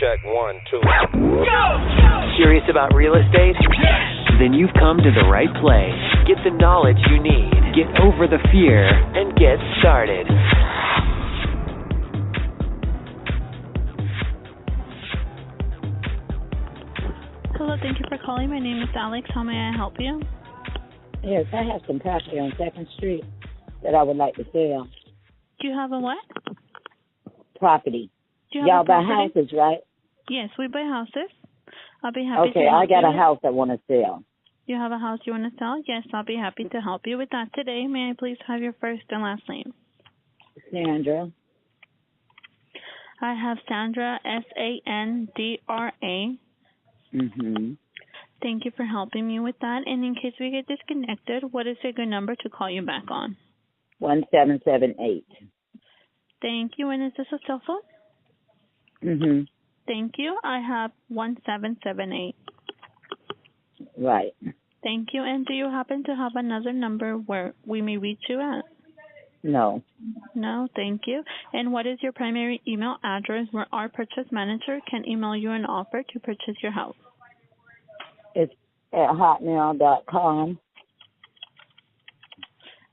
Check 1, 2. Go! Curious about real estate? Yes! Then you've come to the right place. Get the knowledge you need. Get over the fear and get started. Hello, thank you for calling. My name is Alex. How may I help you? Yes, I have some property on 2nd Street that I would like to sell. Do you have a what? Property. Do you have Y'all a buy property? houses, right? Yes, we buy houses. I'll be happy to Okay, help I got you. a house I want to sell. You have a house you want to sell? Yes, I'll be happy to help you with that today. May I please have your first and last name? Sandra. I have Sandra, Sandra. Mm-hmm. Thank you for helping me with that. And in case we get disconnected, what is a good number to call you back on? 1778. Thank you. And is this a cell phone? Mm-hmm. Thank you. I have 1778. Right. Thank you. And do you happen to have another number where we may reach you at? No. No, thank you. And what is your primary email address where our purchase manager can email you an offer to purchase your house? It's at hotmail.com.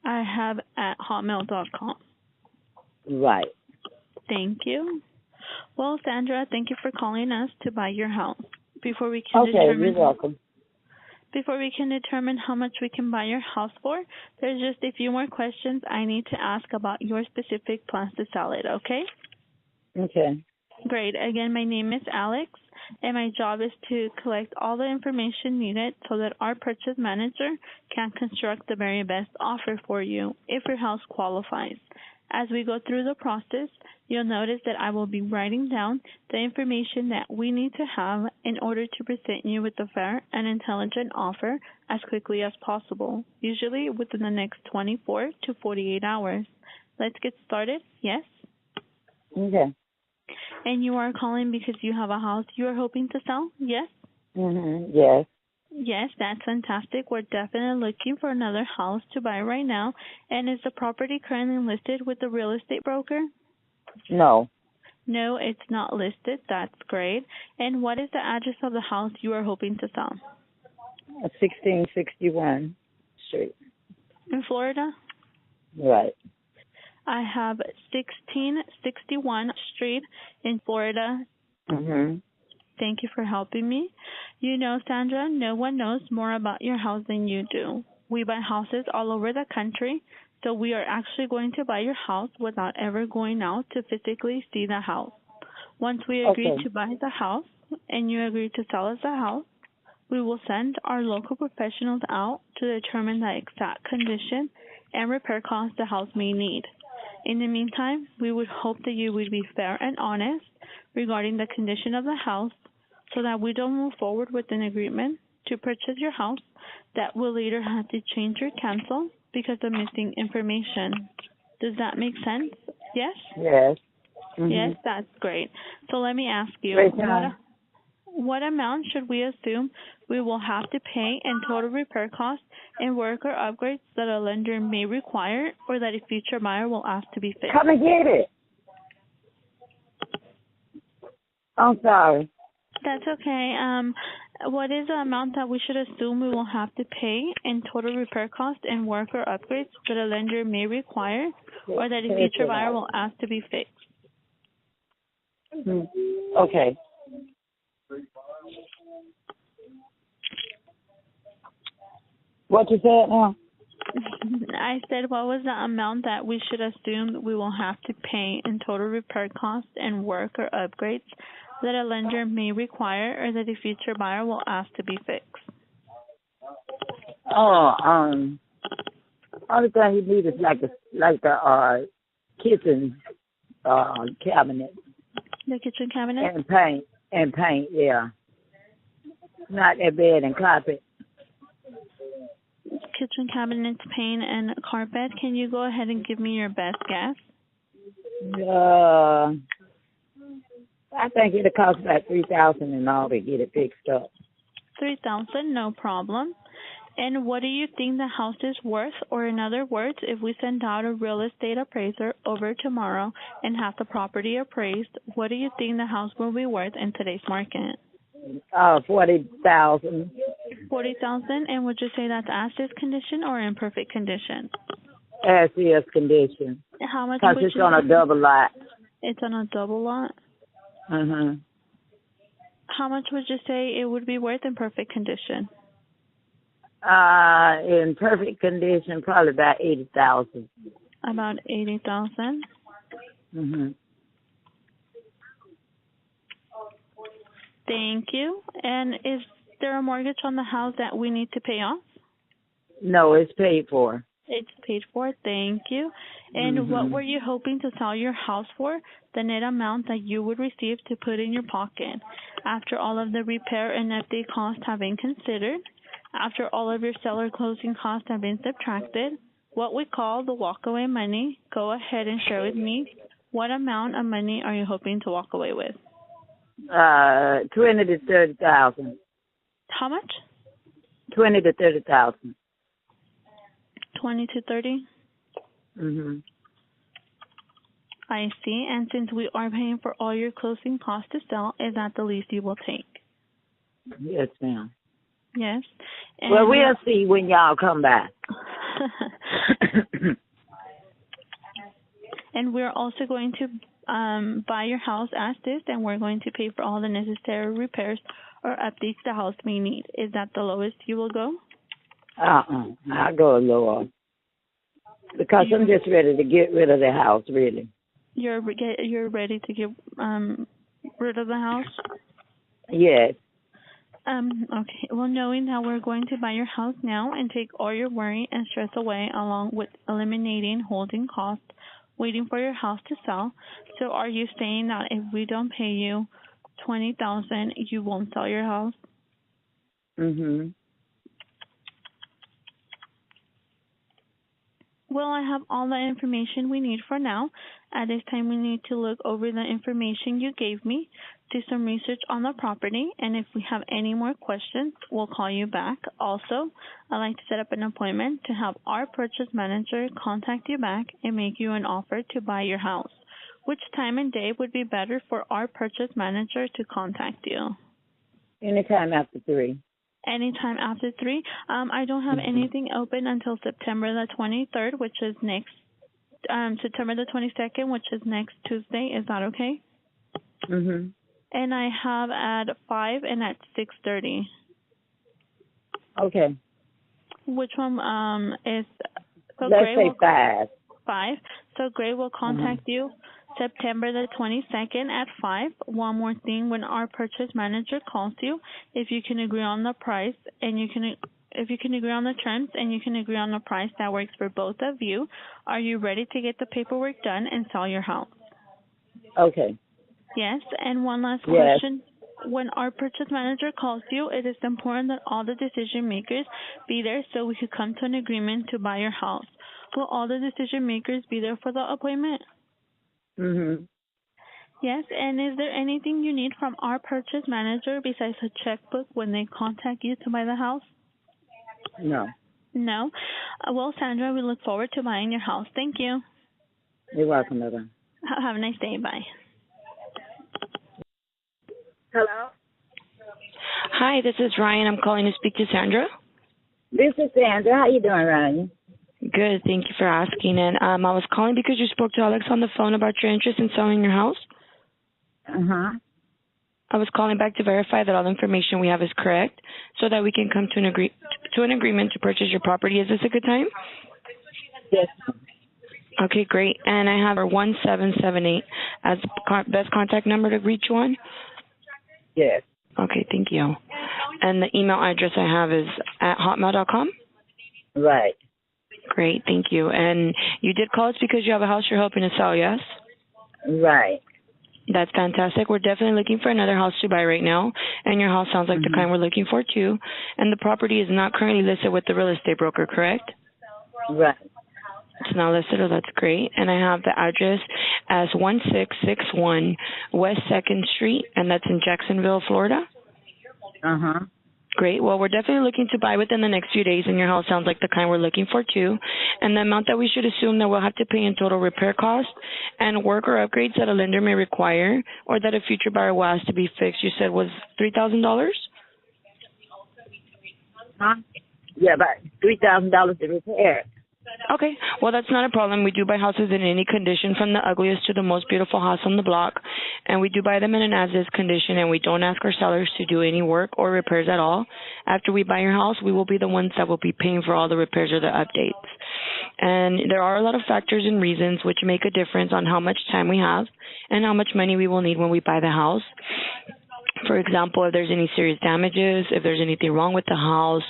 I have at hotmail.com. Right. Thank you. Well, Sandra, thank you for calling us to buy your house. Before we can you're welcome. Before we can determine how much we can buy your house for, there's just a few more questions I need to ask about your specific plans to sell it, okay? Okay. Great. Again, my name is Alex, and my job is to collect all the information needed so that our purchase manager can construct the very best offer for you if your house qualifies. As we go through the process, you'll notice that I will be writing down the information that we need to have in order to present you with a fair and intelligent offer as quickly as possible, usually within the next 24 to 48 hours. Let's get started. Yes? Okay. And you are calling because you have a house you are hoping to sell? Yes? Mm-hmm. Yes. Yes, that's fantastic. We're definitely looking for another house to buy right now. And is the property currently listed with the real estate broker? No. No, it's not listed. That's great. And what is the address of the house you are hoping to sell? 1661 Street. In Florida? Right. I have 1661 Street in Florida. Mm-hmm. Thank you for helping me. You know, Sandra, no one knows more about your house than you do. We buy houses all over the country, so we are actually going to buy your house without ever going out to physically see the house. Once we agree to buy the house and you agree to sell us the house, we will send our local professionals out to determine the exact condition and repair costs the house may need. In the meantime, we would hope that you would be fair and honest regarding the condition of the house so that we don't move forward with an agreement to purchase your house that will later have to change or cancel because of missing information. Does that make sense? Yes? Yes. Mm-hmm. Yes, that's great. So let me ask you, what amount should we assume we will have to pay in total repair costs and work or upgrades that a lender may require or that a future buyer will ask to be fixed? Come and get it. I'm sorry. That's okay. What is the amount that we should assume we will have to pay in total repair costs and work or upgrades that a lender may require or that a future buyer will ask to be fixed? Okay. What you said now? I said, what was the amount that we should assume we will have to pay in total repair costs and work or upgrades that a lender may require or that a future buyer will ask to be fixed? Only thing you need is like the kitchen cabinet. The kitchen cabinet? And paint, yeah. Not that bed and carpet. Kitchen cabinets, paint, and carpet. Can you go ahead and give me your best guess? I think it'll cost about $3,000 and all to get it fixed up. $3,000, no problem. And what do you think the house is worth? Or in other words, if we send out a real estate appraiser over tomorrow and have the property appraised, what do you think the house will be worth in today's market? 40,000. 40,000. And would you say that's as is condition or in perfect condition? As is condition. How much? Because it's on a double lot. It's on a double lot. Mhm. How much would you say it would be worth in perfect condition? In perfect condition, probably about 80,000. About 80,000. Mhm. Thank you. And is there a mortgage on the house that we need to pay off? No, it's paid for. It's paid for. Thank you. And what were you hoping to sell your house for? The net amount that you would receive to put in your pocket after all of the repair and update costs have been considered, after all of your seller closing costs have been subtracted, what we call the walkaway money. Go ahead and share with me. What amount of money are you hoping to walk away with? 20 to 30,000. How much? 20 to 30,000. 20 to 30? Mhm. I see. And since we are paying for all your closing costs to sell, is that the least you will take? Yes, ma'am. Yes. And Well, we'll see when y'all come back. And we're also going to buy your house as is, and we're going to pay for all the necessary repairs or updates the house may need. Is that the lowest you will go? I'll go lower. Because I'm just ready to get rid of the house, really. You're ready to get rid of the house? Yes. Okay. Well, knowing that we're going to buy your house now and take all your worry and stress away, along with eliminating holding costs, waiting for your house to sell. So, are you saying that if we don't pay you $20,000, you won't sell your house? Mhm. Well, I have all the information we need for now. At this time, we need to look over the information you gave me, do some research on the property, and if we have any more questions, we'll call you back. Also, I'd like to set up an appointment to have our purchase manager contact you back and make you an offer to buy your house. Which time and day would be better for our purchase manager to contact you? Anytime after 3. Anytime after 3. I don't have anything open until September the 23rd, which is next, September the 22nd, which is next Tuesday. Is that okay? Mhm. And I have at 5 and at 6:30. Okay. Which one is? So Let's Gray say will 5. 5. So Gray will contact you September the 22nd at 5. One more thing, when our purchase manager calls you, if you can agree on the price and if you can agree on the terms and you can agree on the price that works for both of you, are you ready to get the paperwork done and sell your house? Okay. Yes. And one last Yes. question. When our purchase manager calls you, it is important that all the decision makers be there so we could come to an agreement to buy your house. Will all the decision makers be there for the appointment? Mhm. Yes. And is there anything you need from our purchase manager besides a checkbook when they contact you to buy the house? No. No. Well, Sandra, we look forward to buying your house. Thank you. You're welcome, Mother. Have a nice day. Bye. Hello? Hi, this is Ryan. I'm calling to speak to Sandra. This is Sandra. How you doing, Ryan? Good, thank you for asking. And I was calling because you spoke to Alex on the phone about your interest in selling your house. Uh-huh. I was calling back to verify that all the information we have is correct so that we can come to an agreement to purchase your property. Is this a good time? Yes. Okay, great. And I have our 1778 as best contact number to reach you on. Yes. Okay, thank you. And the email address I have is at hotmail.com? Right. Great, thank you. And you did call us because you have a house you're hoping to sell, yes? Right. That's fantastic. We're definitely looking for another house to buy right now, and your house sounds like the kind we're looking for too. And the property is not currently listed with the real estate broker, correct? Right. It's not listed, oh, that's great. And I have the address as 1661 West 2nd Street, and that's in Jacksonville, Florida. Uh-huh. Great. Well, we're definitely looking to buy within the next few days, and your house sounds like the kind we're looking for, too. And the amount that we should assume that we'll have to pay in total repair costs and work or upgrades that a lender may require or that a future buyer will ask to be fixed, you said was $3,000? Huh? Yeah, about $3,000 to repair it. Okay. Well, that's not a problem. We do buy houses in any condition, from the ugliest to the most beautiful house on the block. And we do buy them in an as-is condition, and we don't ask our sellers to do any work or repairs at all. After we buy your house, we will be the ones that will be paying for all the repairs or the updates. And there are a lot of factors and reasons which make a difference on how much time we have and how much money we will need when we buy the house. For example, if there's any serious damages, if there's anything wrong with the house,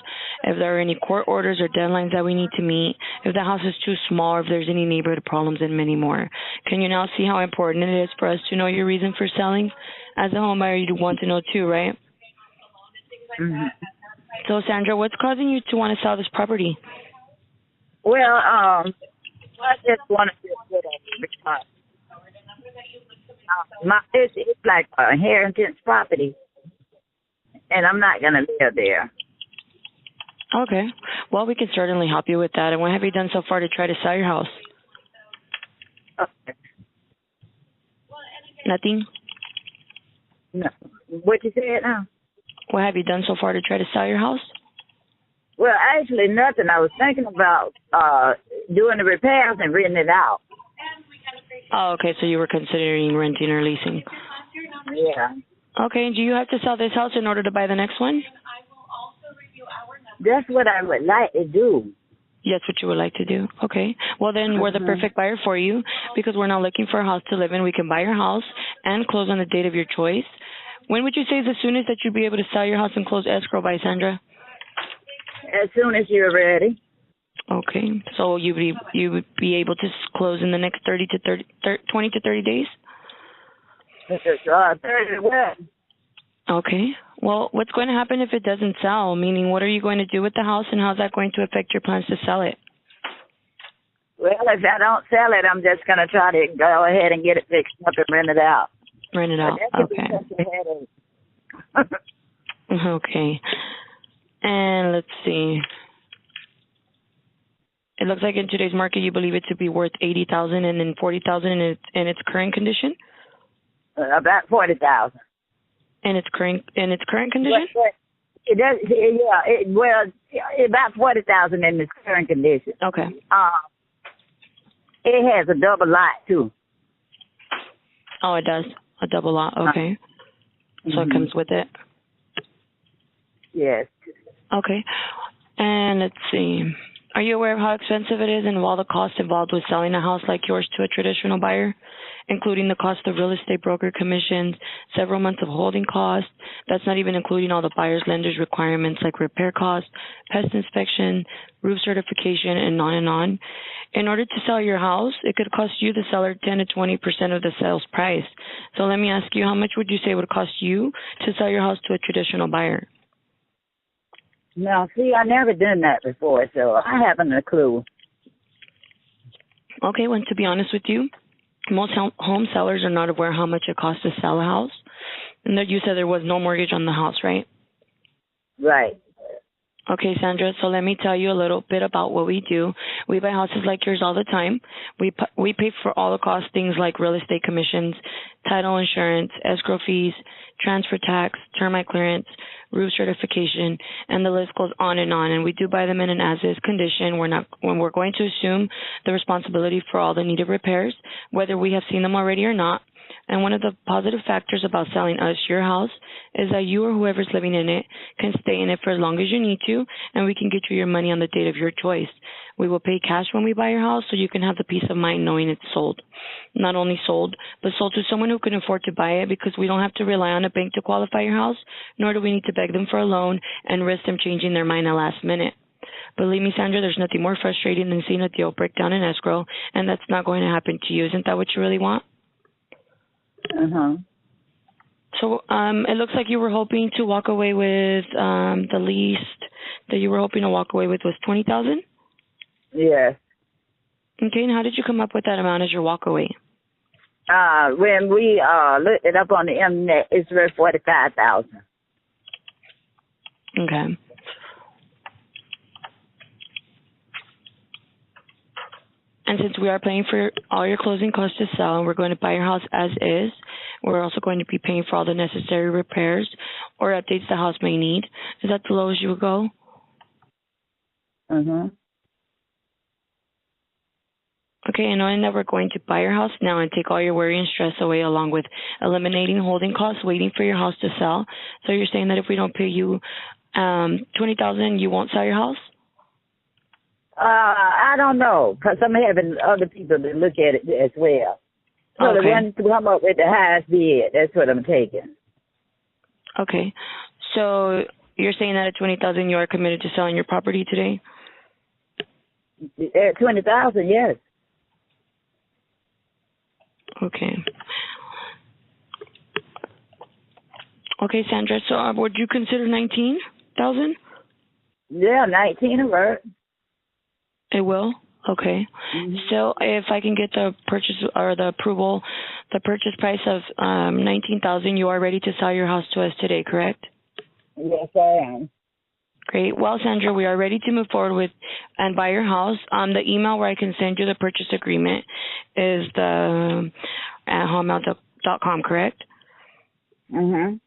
if there are any court orders or deadlines that we need to meet, if the house is too small, or if there's any neighborhood problems, and many more. Can you now see how important it is for us to know your reason for selling? As a home buyer, you want to know too, right? Mm-hmm. So, Sandra, what's causing you to want to sell this property? Well, I just want to get rid of it because it's like a inheritance property, and I'm not going to live there. Okay. Well, we can certainly help you with that. And what have you done so far to try to sell your house? Okay. Nothing? No. What you said now? What have you done so far to try to sell your house? Well, actually, nothing. I was thinking about doing the repairs and renting it out. Oh, okay. So you were considering renting or leasing. Yeah. Okay. Do you have to sell this house in order to buy the next one? That's what I would like to do. That's what you would like to do. Okay. Well, then we're the perfect buyer for you because we're not looking for a house to live in. We can buy your house and close on the date of your choice. When would you say is the soonest that you'd be able to sell your house and close escrow by, Sandra? As soon as you're ready. Okay. So you would be able to close in the next 20 to 30 days? 30 what? Okay. Well, what's going to happen if it doesn't sell? Meaning, what are you going to do with the house, and how's that going to affect your plans to sell it? Well, if I don't sell it, I'm just going to try to go ahead and get it fixed up and rent it out. Rent it out. Okay. Okay. And let's see. It looks like in today's market, you believe it to be worth $80,000 and then $40,000 in its current condition. About $40,000. In its current condition. It does. Yeah. About $40,000 in its current condition. Okay. It has a double lot too. Oh, it does. A double lot. Okay. So it comes with it. Yes. Okay. And let's see. Are you aware of how expensive it is and of all the costs involved with selling a house like yours to a traditional buyer, including the cost of real estate broker commissions, several months of holding costs? That's not even including all the buyer's lender's requirements like repair costs, pest inspection, roof certification, and on and on. In order to sell your house, it could cost you, the seller, 10 to 20% of the sales price. So let me ask you, how much would you say it would cost you to sell your house to a traditional buyer? No, see, I never done that before, so I haven't a clue. Okay, well, to be honest with you, most home sellers are not aware how much it costs to sell a house. And that you said there was no mortgage on the house, right? Right. Okay, Sandra, so let me tell you a little bit about what we do. We buy houses like yours all the time. We pay for all the costs, things like real estate commissions, title insurance, escrow fees, transfer tax, termite clearance, roof certification, and the list goes on. And we do buy them in an as-is condition. We're going to assume the responsibility for all the needed repairs, whether we have seen them already or not. And one of the positive factors about selling us your house is that you or whoever's living in it can stay in it for as long as you need to, and we can get you your money on the date of your choice. We will pay cash when we buy your house so you can have the peace of mind knowing it's sold. Not only sold, but sold to someone who can afford to buy it, because we don't have to rely on a bank to qualify your house, nor do we need to beg them for a loan and risk them changing their mind at last minute. Believe me, Sandra, there's nothing more frustrating than seeing a deal break down in escrow, and that's not going to happen to you. Isn't that what you really want? So it looks like you were hoping to walk away with the least that you were hoping to walk away with was $20,000? Yes. Okay, and how did you come up with that amount as your walk away? When we looked it up on the internet, it's worth $45,000. Okay. And since we are paying for all your closing costs to sell, and we're going to buy your house as is, we're also going to be paying for all the necessary repairs or updates the house may need. Is that the lowest you would go? Mhm. Okay, and knowing that we're going to buy your house now and take all your worry and stress away, along with eliminating holding costs, waiting for your house to sell. So you're saying that if we don't pay you $20,000, you won't sell your house? I don't know, because I'm having other people to look at it as well. So Okay. the one to come up with the highest bid, that's what I'm taking. Okay. So you're saying that at $20,000, you are committed to selling your property today? At 20,000, yes. Okay. Okay, Sandra. So would you consider 19,000? Yeah, 19 will work. It will. Okay. Mm-hmm. So if I can get the purchase or the approval, the purchase price of 19,000, you are ready to sell your house to us today, correct? Yes, I am. Great. Well, Sandra, we are ready to move forward with and buy your house. The email where I can send you the purchase agreement is the at hotmail.com, correct? Mhm.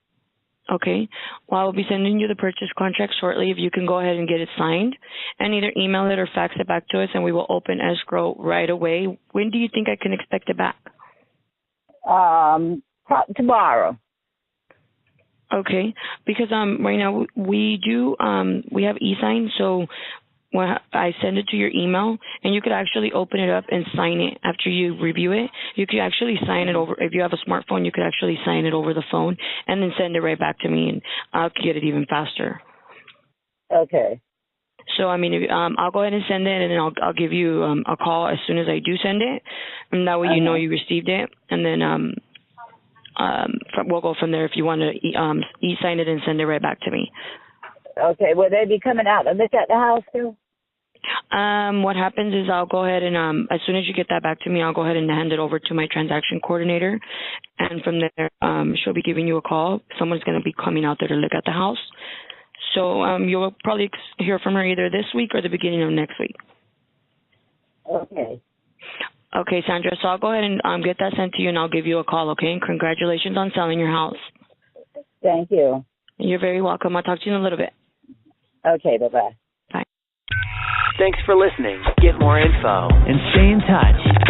Okay. Well, I will be sending you the purchase contract shortly. If you can go ahead and get it signed, and either email it or fax it back to us, and we will open escrow right away. When do you think I can expect it back? Tomorrow. Okay, because right now we do we have e-sign, so when I send it to your email, and you could actually open it up and sign it after you review it. You could actually sign it over. If you have a smartphone, you could actually sign it over the phone and then send it right back to me, and I'll get it even faster. Okay. So I mean, I'll go ahead and send it, and then I'll give you a call as soon as I do send it, and that way you know you received it, and then we'll go from there if you want to e-sign it and send it right back to me. Okay. Will they be coming out to look at the house too? What happens is I'll go ahead and as soon as you get that back to me, I'll go ahead and hand it over to my transaction coordinator, and from there she'll be giving you a call. Someone's going to be coming out there to look at the house. So you'll probably hear from her either this week or the beginning of next week. Okay. Okay, Sandra. So I'll go ahead and get that sent to you, and I'll give you a call. Okay. And congratulations on selling your house. Thank you. You're very welcome. I'll talk to you in a little bit. Okay. Bye-bye. Bye. Thanks for listening. Get more info and stay in touch